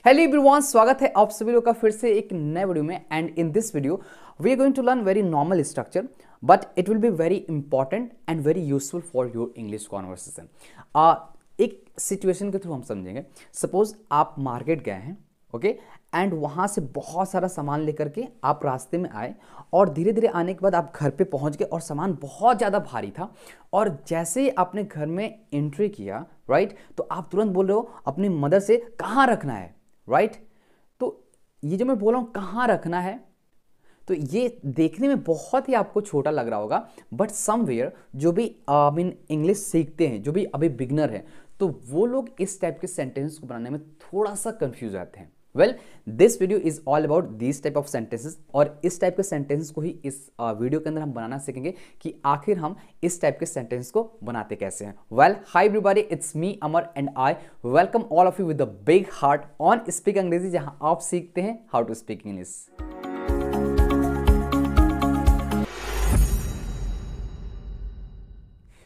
Hello everyone, स्वागत है आप सभी लोग का फिर से एक नए वीडियो में। And in this video we are going to learn very normal structure, but it will be very important and very useful for your English conversation. एक सिचुएशन के थ्रू हम समझेंगे। सपोज आप मार्केट गए हैं, ओके, एंड वहाँ से बहुत सारा सामान लेकर के आप रास्ते में आए और धीरे धीरे आने के बाद आप घर पे पहुँच गए और सामान बहुत ज़्यादा भारी था। और जैसे ही आपने घर में एंट्री किया, राइट, तो आप तुरंत बोल रहे हो अपनी मदर से कहाँ रखना है, राइट। तो ये जो मैं बोल रहा हूँ कहाँ रखना है, तो ये देखने में बहुत ही आपको छोटा लग रहा होगा, बट समवेयर जो भी इंग्लिश सीखते हैं, जो भी अभी बिगनर है, तो वो लोग इस टाइप के सेंटेंस को बनाने में थोड़ा सा कंफ्यूज आते हैं। Well, this video is all about this type of sentences, और इस टाइप के सेंटेंसेस को ही इस वीडियो के अंदर हम बनाना सीखेंगे कि आखिर हम इस टाइप के सेंटेंस को बनाते कैसे हैं। Well, hi everybody, it's me Amar and I welcome all of you with a big heart on speak Angrezi, जहां आप सीखते हैं how to speak English.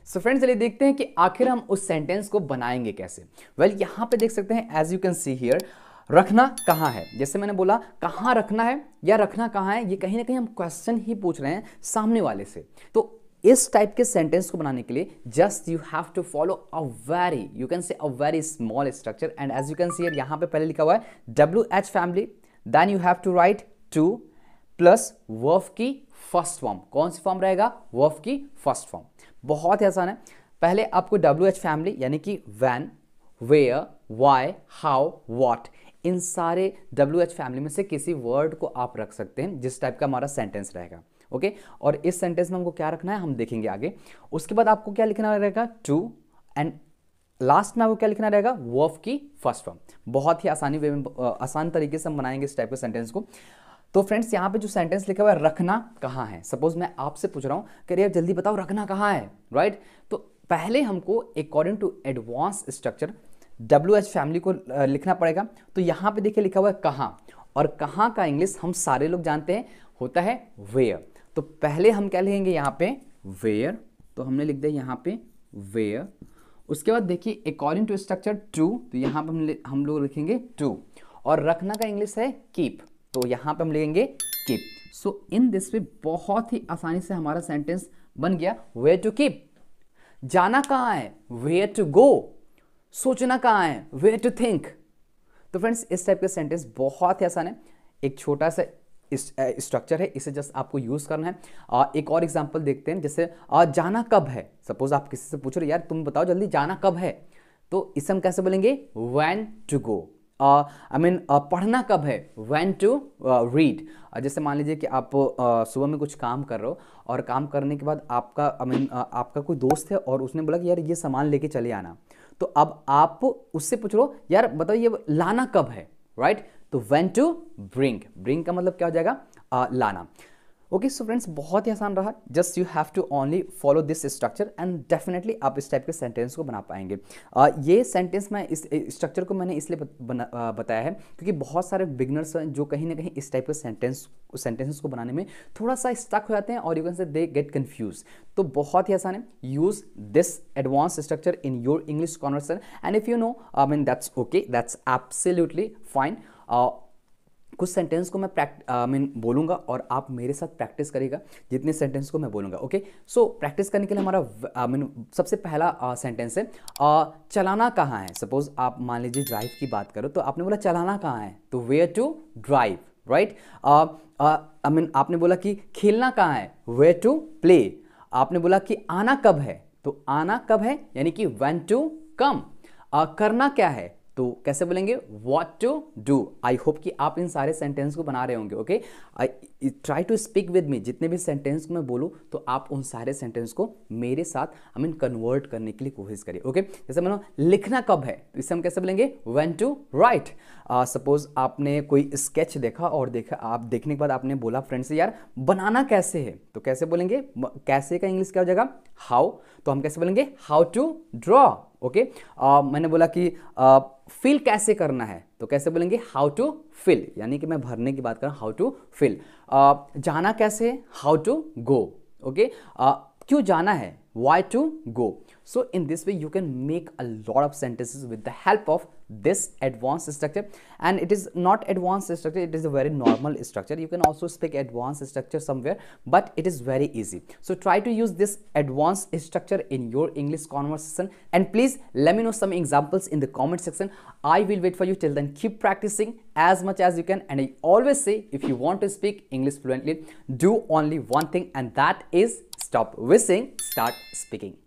So friends, चलिए देखते हैं कि आखिर हम उस सेंटेंस को बनाएंगे कैसे। वेल, यहां पे देख सकते हैं, as you can see here, रखना कहाँ है। जैसे मैंने बोला कहाँ रखना है या रखना कहाँ है, ये कहीं ना कहीं हम क्वेश्चन ही पूछ रहे हैं सामने वाले से। तो इस टाइप के सेंटेंस को बनाने के लिए just you have to follow a very, you can say a very small structure. And as you can see here, यहाँ पे पहले लिखा हुआ है WH family, then you have to write to plus verb की फर्स्ट फॉर्म। कौन सी form रहेगा? वर्ब की फर्स्ट फॉर्म। बहुत ही आसान है। पहले आपको WH फैमिली यानी कि when, where, why, how, what, इन सारे WH फैमिली में से किसी वर्ड को आप रख सकते हैं जिस टाइप का हमारा सेंटेंस रहेगा, ओके। और इस सेंटेंस में हमको क्या रखना है हम देखेंगे आगे। उसके बाद आपको क्या लिखना रहेगा? टू, एंड लास्ट में आपको क्या लिखना रहेगा? वर्ब की फर्स्ट फॉर्म। बहुत ही आसानी वे में, आसान तरीके से हम बनाएंगे इस टाइप के सेंटेंस को। तो फ्रेंड्स, यहाँ पे जो सेंटेंस लिखा हुआ है रखना कहाँ है, सपोज मैं आपसे पूछ रहा हूँ कि यार जल्दी बताओ रखना कहाँ है, राइट। तो पहले हमको according to advance structure WH family को लिखना पड़ेगा। तो यहाँ पे देखिए लिखा हुआ है कहाँ, और कहाँ का इंग्लिश हम सारे लोग जानते हैं होता है वेयर। तो पहले हम क्या लिखेंगे यहाँ पे? वेयर। तो हमने लिख दिया यहाँ पे वेयर। उसके बाद देखिए अकॉर्डिंग टू स्ट्रक्चर टू, तो यहाँ पे हम लोग लिखेंगे टू। और रखना का इंग्लिश है कीप, तो यहाँ पे हम लिखेंगे keep. So in this way बहुत ही आसानी से हमारा सेंटेंस बन गया। Where to keep. जाना कहाँ है? Where to go. सोचना कहाँ है? Where to think. तो फ्रेंड्स, इस टाइप के सेंटेंस बहुत ही आसान है। एक छोटा सा स्ट्रक्चर है, इसे जस्ट आपको यूज करना है। एक और एग्जांपल देखते हैं, जैसे जाना कब है। सपोज आप किसी से पूछ रहे यार तुम बताओ जल्दी जाना कब है, तो इसे हम कैसे बोलेंगे? When to go. पढ़ना कब है? When to read. जैसे मान लीजिए कि आप सुबह में कुछ काम कर रहे हो, और काम करने के बाद आपका आपका कोई दोस्त है और उसने बोला कि यार ये सामान लेके चले आना। तो अब आप उससे पूछ लो यार बताओ ये लाना कब है, राइट। तो व्हेन टू ब्रिंग। ब्रिंग का मतलब क्या हो जाएगा? लाना। ओके, सो फ्रेंड्स, बहुत ही आसान रहा। Just you have to only follow this structure and definitely आप इस टाइप के सेंटेंस को बना पाएंगे। ये सेंटेंस में इस स्ट्रक्चर को मैंने इसलिए बताया है क्योंकि बहुत सारे बिगनर्स हैं जो कहीं ना कहीं इस टाइप के सेंटेंसेस को बनाने में थोड़ा सा स्टक हो जाते हैं, और यू कैन से दे गेट कंफ्यूज। तो बहुत ही आसान है। Use this advance structure in your English conversation, and if you know that's okay, that's absolutely fine. कुछ सेंटेंस को मैं बोलूंगा और आप मेरे साथ प्रैक्टिस करिएगा जितने सेंटेंस को मैं बोलूंगा, ओके। सो प्रैक्टिस करने के लिए हमारा सबसे पहला सेंटेंस है चलाना कहाँ है। सपोज आप मान लीजिए ड्राइव की बात करो, तो आपने बोला चलाना कहाँ है, तो वेयर टू ड्राइव, राइट। आपने बोला कि खेलना कहाँ है, वेयर टू प्ले। आपने बोला कि आना कब है, तो आना कब है यानी कि व्हेन टू कम। करना क्या है, तो कैसे बोलेंगे? What to do. I hope कि आप इन सारे सेंटेंस को बना रहे होंगे, okay. Try to speak with me. जितने भी सेंटेंस को मैं बोलूँ तो आप उन सारे सेंटेंस को मेरे साथ कन्वर्ट करने के लिए कोशिश करिए, ओके। जैसे मानो लिखना कब है, तो इसे हम कैसे बोलेंगे? When to right. सपोज आपने कोई स्केच देखा और आप देखने के बाद आपने बोला फ्रेंड से यार बनाना कैसे है, तो कैसे बोलेंगे? कैसे का इंग्लिश क्या हो जाएगा? हाउ। तो हम कैसे बोलेंगे? How to draw, okay. मैंने बोला कि फिल कैसे करना है, तो कैसे बोलेंगे? हाउ टू फिल, यानी कि मैं भरने की बात कर रहा हूँ, हाउ टू फिल। जाना कैसे है? How to go, okay. क्यों जाना है? Why to go. So in this way you can make a lot of sentences with the help of this advanced structure. And it is not advanced structure, it is a very normal structure. You can also speak advanced structure somewhere, but it is very easy. So try to use this advanced structure in your English conversation, and please let me know some examples in the comment section. I will wait for you. Till then, keep practicing as much as you can. And I always say, if you want to speak English fluently, do only one thing, and that is stop wishing, start speaking.